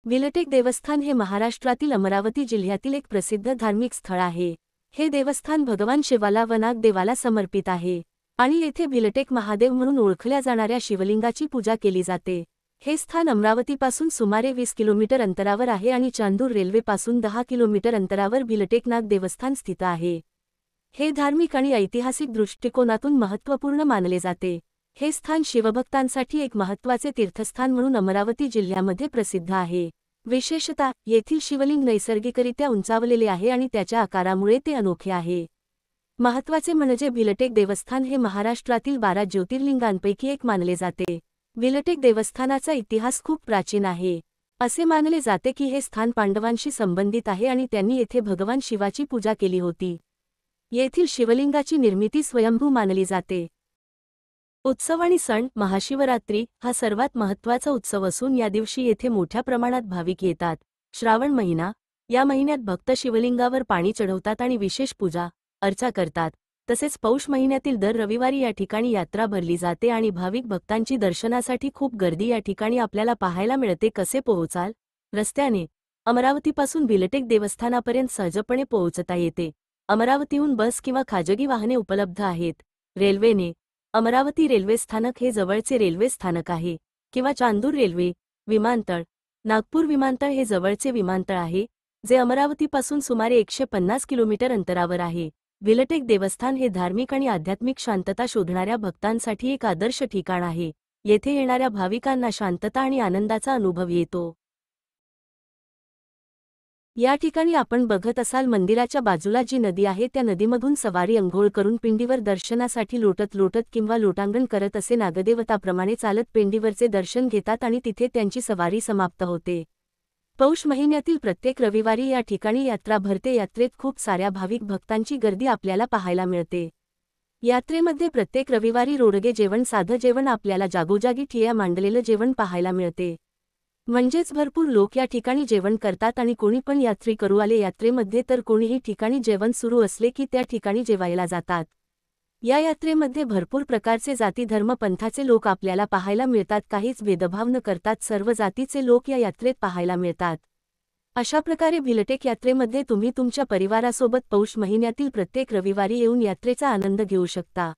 विलटेक देवस्थान हे महाराष्ट्रातील अमरावती जिल्ह्यातील एक प्रसिद्ध धार्मिक स्थळ आहे। हे देवस्थान भगवान शिवाला व नागदेवाला समर्पित आहे आणि येथे भिलटेक महादेव म्हणून ओळखल्या जाणाऱ्या शिवलिंगाची पूजा केली जाते। हे स्थान अमरावतीपासून सुमारे 20 किलोमीटर अंतरावर आहे आणि चांदूर रेल्वेपासून 10 किलोमीटर अंतरावर भिलटेक नाग देवस्थान स्थित आहे। हे धार्मिक आणि ऐतिहासिक दृष्टिकोनातून महत्त्वपूर्ण मानले जाते। हे स्थान शिवभक्तांसाठी एक महत्त्वाचे तीर्थस्थान म्हणून अमरावती जिल्ह्यामध्ये प्रसिद्ध आहे। विशेषतः येथील शिवलिंग नैसर्गिकरित्या उंचावलेले आहे आणि त्याच्या आकारामुळे ते अनोखे आहे। महत्त्वाचे म्हणजे भिलटेक देवस्थान हे महाराष्ट्रातील 12 ज्योतिर्लिंगांपैकी एक मानले जाते। भिलटेक देवस्थानाचा इतिहास खूप प्राचीन आहे। असे मानले जाते की हे स्थान पांडवांशी संबंधित आहे आणि त्यांनी येथे भगवान शिवाची पूजा केली होती। येथील शिवलिंगाची निर्मिती स्वयंभू मानली जाते। उत्सव आणि सण महाशिवरात्री हा सर्वात महत्त्वाचा उत्सव असून या दिवशी येथे मोठ्या प्रमाणात भाविक येतात। श्रावण महिना, या महिन्यात भक्त शिवलिंगावर पाणी चढवतात आणि विशेष पूजा अर्चा करतात। तसेच पौष महिन्यातील दर रविवारी या ठिकाणी यात्रा भरली जाते आणि भाविक भक्तांची दर्शनासाठी खूप गर्दी या ठिकाणी आपल्याला पाहायला मिळते। कसे पोहोचाल? रस्त्याने अमरावतीपासून भिलटेक देवस्थानापर्यंत सहजपणे पोहोचता येते। अमरावतीहून बस किंवा खाजगी वाहने उपलब्ध आहेत। रेल्वेने अमरावती रेल्वे स्थानक हे जवळचे रेल्वे स्थानक आहे किंवा चांदूर रेल्वे विमानतळ नागपूर विमानतळ हे जवळचे विमानतळ आहे, जे अमरावतीपासून सुमारे 150 किलोमीटर अंतरावर आहे। भिलटेक देवस्थान हे धार्मिक आणि आध्यात्मिक शांतता शोधणाऱ्या भक्तांसाठी एक आदर्श ठिकाण आहे। येथे येणाऱ्या भाविकांना शांतता आणि आनंदाचा अनुभव येतो। या ठिकाणी आपण बघत असाल मंदिराच्या बाजूला जी नदी आहे त्या नदीमधून सवारी अंघोळ करून पिंडीवर दर्शनासाठी लोटत लोटत किंवा लोटांगण करत असे नागदेवताप्रमाणे चालत पिंडीवरचे दर्शन घेतात आणि तिथे त्यांची सवारी समाप्त होते। पौष महिन्यातील प्रत्येक रविवारी या ठिकाणी यात्रा भरते। यात्रेत खूप साऱ्या भाविक भक्तांची गर्दी आपल्याला पाहायला मिळते। यात्रेमध्ये प्रत्येक रविवारी रोडगे जेवण, साधं जेवण, आपल्याला जागोजागी ठिय्या मांडलेलं जेवण पाहायला मिळते। म्हणजेच भरपूर लोक या ठिकाणी जेवण करतात आणि कोणी पण यात्री करू आले यात्रेमध्ये तर कोणीही ठिकाणी जेवण सुरू असले की त्या ठिकाणी जेवायला जातात। या यात्रेमध्ये भरपूर प्रकारचे जाती धर्म पंथाचे लोक आपल्याला पाहायला मिळतात। काहीच भेदभाव न करतात सर्व जातीचे लोक या यात्रेत पाहायला मिळतात। अशा प्रकारे भिलटेक यात्रेमध्ये तुम्ही तुमच्या परिवारासोबत पौष महिन्यातील प्रत्येक रविवारी येऊन यात्रेचा आनंद घेऊ शकता।